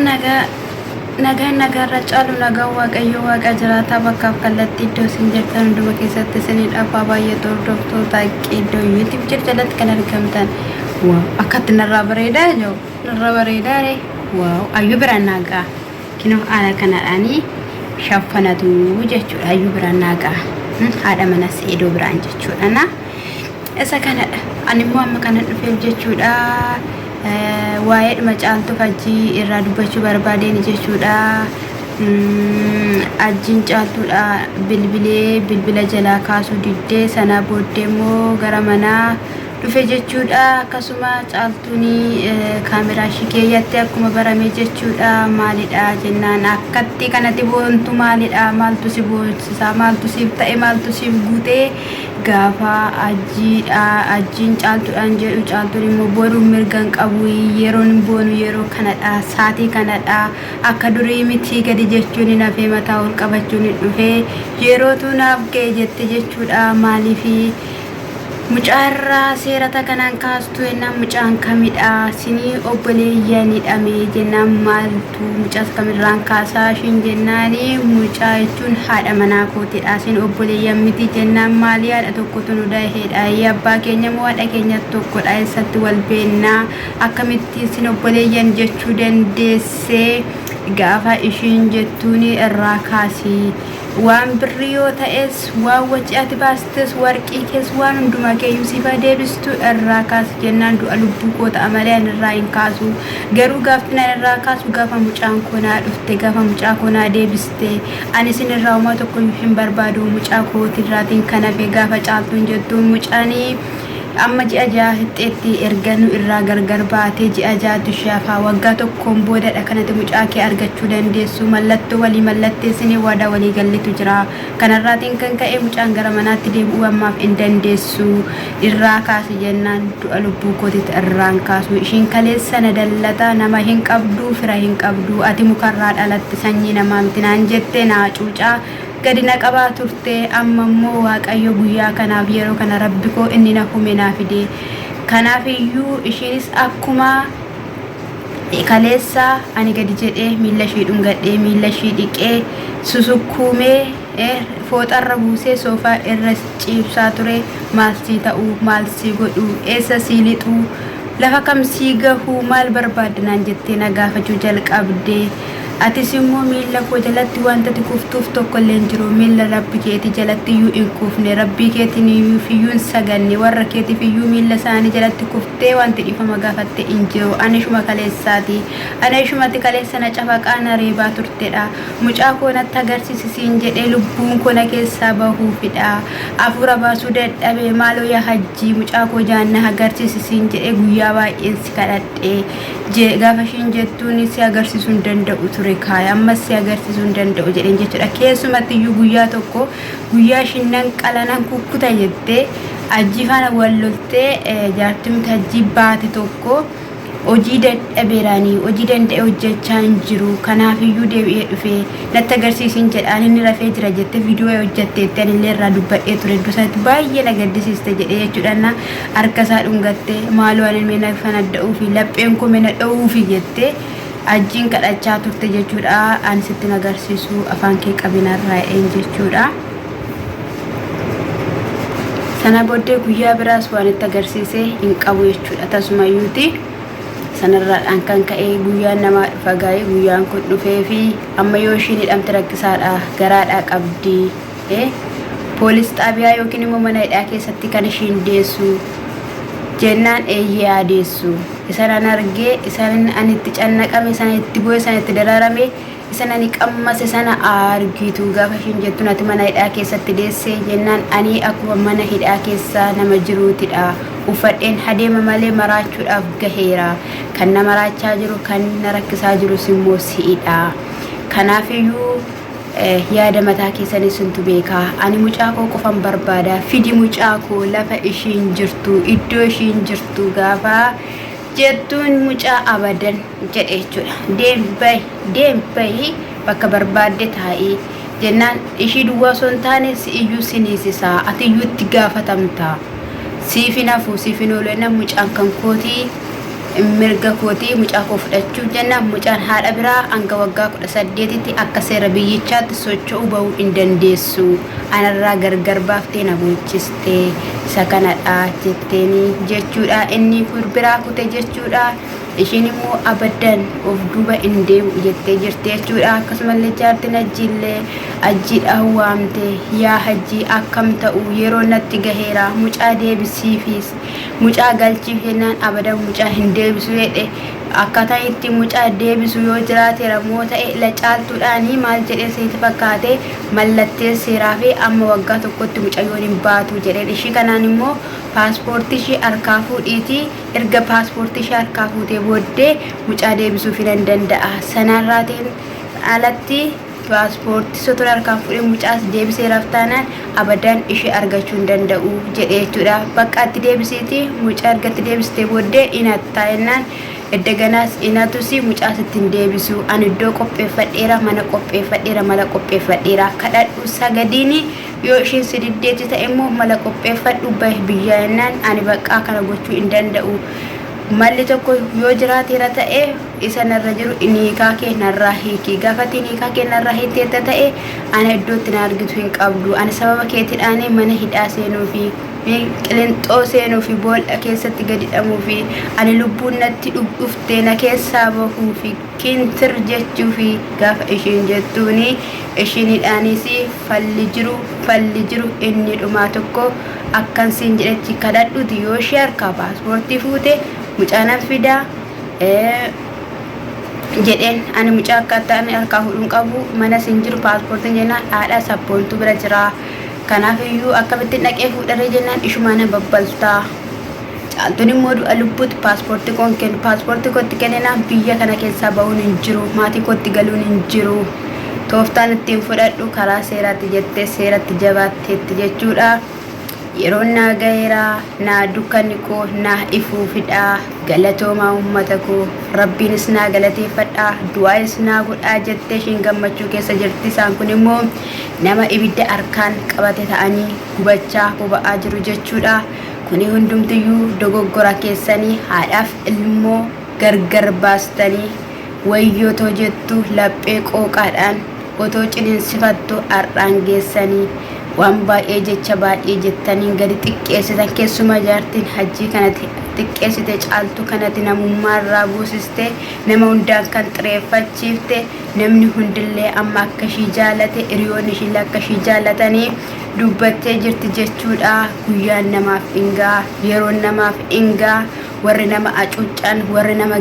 nagaa caalu nagaa waaqayyo waaqa jiraata bakkaaf kallattii iddoo isin jirtan hunduma keessatti isinii dhaafaa baay'ee hordoftoota iddoo YouTube jalatti kan argamtan akkatti narraa bareedaa jiru narraa bareedaa ayyuu biraan nagaa kinoo haala kanadhaanii shaffanatu jechuudha ayyuu biraan nagaa haadha manas iddoo biraan jechuudha na isa kanadha ani immoo amma kana dhufeef jechuudha waa'ee dhuma caaltuu fajjii irraa dubbachuu barbaadeen jechuudha ajjiin caaltuudha bilbila jalaa kaasuu diddee sana booddee immoo gara manaa dhufe jechuudha akkasuma caaltuuni kaameraa shikeeyyatti akkuma barame jechuudha maalidha jennaan akkatti kanatti boontu maalidha maaltu si boonsisaa maaltu siif ta'e maaltu siif guutee gaafa ajjiin caaltuudhaan jedhu caaltuun immoo boonuu mirgan qabu yeroon boonu yeroo kanadha saatii kanadha akka durii miti gadi jechuun nafee mataa ol qabachuun dhufee yerootu naaf ga'e jette jechuudha maaliifi mucaarraa seerata kanaan kaastu ennaan mucaan kamidha sinii obboleeyyan hidhame jennaan maaltu mucaas kamirraan kaasaa shin jennaani mucaa jechuun haadha manaa kootidha sin obboleeyyan miti jennaan maalii haadha tokkotu nu daheedha abbaa keenya moo haadha keenya tokkodha eessatti wal beennaa akkamitti sin obboleeyyan jechuu dandeessee gaafa ishiin jettuun irraa kaasii waan birrii yoo ta'es waan wacii ati baastes warqii kees waan hundumaa keeyyuu sifa deebistu irraa kaas jennaan du'a lubbuu koo ta'a malee ani irraa hin kaasu garuu gaaftina irraa kaasu gaafa mucaan koonaa dhufte gaafa mucaa koonaa deebiste ani isin irraa homaa tokko hin barbaadu mucaa kootirraatiin kan hafe gaafa caaltuun jettuun mucaanii amma ji'a jaha hixxeetti erganu irraa gargar baatee ji'a jaatu shafaa waggaa tokkoon boodadha kanatti mucaa kee argachuu dandeessu mallattoo walii mallatteessine waadaa walii gallitu jira kanarraatiin kan ka'e mucaan gara manaatti deebi'uu ammaaf hin dandeessu irraa kaasi jennaan du'a lubbuu kootitti irraan kaasu ishiin kaleessa na dallata nama hin qabdu fira hin qabdu ati mukarraa dhalatti sanyii namaa miti naan jettee naa cuucaa gadi na qabaa turte amma immoo waaqayyo guyyaa kanaaf yeroo kana rabbi koo inni na hume naa fide kanaaf iyyuu ishiinis akkuma kaleessa ani gadi jedhee miilla ishii dhungadhee miilla ishii dhiqee susukkuumee fooxarra buusee soofaa irra ciibsaa ture maal sii ta'uu maal sii godhuu eessa sii lixuu lafa kam sii gahuu maal barbaadnaan jettee na gaafachuu jalqabdee atis immoo miilla koo jalatti wanta kuftuuf tokko illee hin jiru miilla rabbi keetii jalatti iyyuu hin kufne rabbii keetiin iyyuu fiyyuun saganne warra keetiif iyyuu miilla isaanii jalatti kuftee wanti dhiifama gaafatte hin jiru ani ishuma kaleessaati ani ishumatti kaleessa na cafaqaa na reebaa turtedha mucaa koo natti agarsiisisiin jedhee lubbuun koo na keessaa bahuufidha afuura baasuu dadhabee maaloo yaa hajjii mucaa koo jaanna agarsiisisiin jedhee guyyaa baay'een si kadhadhee gaafa ishiin jettuun si agarsiisuu hin danda'u ture kaaya ammas si agarsiisuu hin danda'u jedheen jechuudha keessumatti iyyuu guyyaa tokko guyyaa shinnan qalanan kukkuta jettee ajjii faana wal loltee jaartimti ajjii baate tokko hojii dadhabeeraanii hojii danda'e hojjechaa hin jiru kanaaf iyyuu deebi'ee dhufee natti agarsiisin jedhaan inni rafee jira jette viidiyoo hojjetteetti anillee irraa dubbadhee ture dursatti baay'ee na gaddisiiste jedhee jechuudha harka isaa dhungattee maaloo ani mee na fanadda'uufi lapheen koo mee na dha'uufi jettee ajjiin kadhachaa turte jechuudha ani sitti agarsiisu afaan kee qabinarraa een jechuudha sana booddee guyyaa biraas waan itti agarsiisee hin qabu jechuudha tasumayyuuti sanarraadhaan kan ka'e guyyaan namaa dhufa gaa'ee guyyaan kun dhufee fi amma yoo ishiin hidhamte rakkisaadha garaadhaa qabdi poolis xaabiyaa yookiin immoo mana hidhaa keessatti kan ishiin deessu jennaan eeyyee adeessu isaan argee isaan anitti cannaqame isaan itti bu'e isaan itti dararame isaan ani qammase sana argitu gaafa ishiin jettu nati mana hidhaa keessatti deesse jennaan ani akkuma mana hidhaa keessa nama jiruutidha uffadheen hadeema malee maraachuudhaaf gaheera kan na maraachaa jiru kan na rakkisaa jiru immoo si'idha kanaaf iyyuu yaada mataa keessanii suntu beekaa ani mucaa koo qofan barbaada fidi mucaa koo lafa ishiin jirtu iddoo ishiin jirtu gaafa jettuun mucaa abadan jedhe jechuudha deembayi bakka barbaadde taa'ee jennaan ishii duwwaa osoo hin taane iyyuu siniisisaa ati iyyuu itti gaafatamta siifin hafuu siifin oolena mucaan kan kootii mirga kootii mucaa koo fudhachuu jenna. Mucaan haadha biraa hanga waggaa 18tti akka seera biyyichaatti socho'uu bahuu hin dandeessu. Anarraa gargar baaftee na bulchiste isa kanadha jetteeni jechuudha. Inni biraa kute jechuudha. Ishiin immoo abadan of duuba hin deemu jettee jirti jechuudha. Akkasumallee jaartiin Hajjiillee Hajjiidha waamte yaa Hajjii akkam ta'u yeroo natti gaheera mucaa deebisiifis mucaa galchiif jennaan abadan mucaa hin deebisu jedhe. Akkaataa itti mucaa deebisu yoo jiraateera moo ta'e la caaltuudhaanii maal jedhee seeti fakkaate mallattee seeraa fi amma waggaa tokkotti mucayyoon hin baatu jedheen. Ishii kanaan immoo paaspoortii ishee harkaa fuudhiiti erga paaspoortii ishee harkaa fuutee booddee mucaa deebisuuf hin danda'a. Sanarraatiin alatti paaspoortii sotoon harkaan fuudhee mucaas deebiseeraaf taanaan abadan ishee argachuu hin danda'u jedhee jechuudha. Bakka itti deebisiiti mucaa ergatti deebistee booddee inaattaa jennaan. Eddaganaas inatusi mucaa sittiin deebisu ani iddoo qopheeffadheera mana qopheeffadheera mala qopheeffadheera kadhadhu sagadiini yoo isheen sididdeetti ta'e immoo mala qopheeffadhu biyya jennaan. Ani bakka kana gochuu hin danda'u. Malli tokko yoo jiraateera ta'e isa narra jiru niikaa kee narraa hiiki. Gaafatti niikaa kee narraa hiiteetta ta'e ani iddootti na argitu hin qabdu. Ani sababa keetiidhaan mana hidhaa seenuu fi qilixoo seenuu fi boolla keessatti gadi hidhamuu fi ani lubbuun natti dhuftee na keessaa bahuu fi kintir jechuu fi gaafa ishiin jettuuni ishiinidhaanis falli jiru inni dhumaa tokko akkan siin jedhetti kadhadhuti yoo ishee harkaa paaspoortii fuute mucaanan fidaa jedheen. Ani mucaa akkaataa ani harkaa fuudhuun qabu mana siin jiru paaspoortiin jennaan haadha sabboontu bira jira. Kanaaf iyyuu akkamitti dhaqee fuudharee jennaan ishumaan babbaltaa. Caaltuun immoo du'a lubbuutti paaspoortii koon kennu paaspoortii kootti kennenaan biyya kana keessaa bahuun hin jiru maatii kootti galuun hin jiru. Tooftaan ittiin fudhadhu karaa seeraatti jettee seeratti jabaatteetti jechuudha. Yeroo naa gaheera naa dukkanni koo naa ifuufidha. Galatoomaa uummata koo rabbiinis naa galateeffadha du'aayis naa godhaa jettee ishiin gammachuu keessa jirti. Isaan kun immoo nama ibidda harkaan qabate ta'anii gubachaa boba'aa jiru jechuudha. Kuni hundumtiyyuu dogoggora keessanii haadhaaf ilmoo gargar baastanii wayyootoo jettu laphee qooqaadhaan otoo ciniinsifattu har'aan geessanii waan baay'ee jecha baay'ee jettanii gadi xiqqeessitan. Keessumaa jaartiin Hajjii kanatti xiqqeessite caaltu kanatti namummaarraa buusiste nama hundaan kan xireeffachiifte namni hundillee amma akka ishii jaalate hiriyoonni ishii akka ishii jaalatanii dubbattee jirti jechuudha. Guyyaan namaaf ingaa yeroon namaaf ingaa warri nama acuuccan warri nama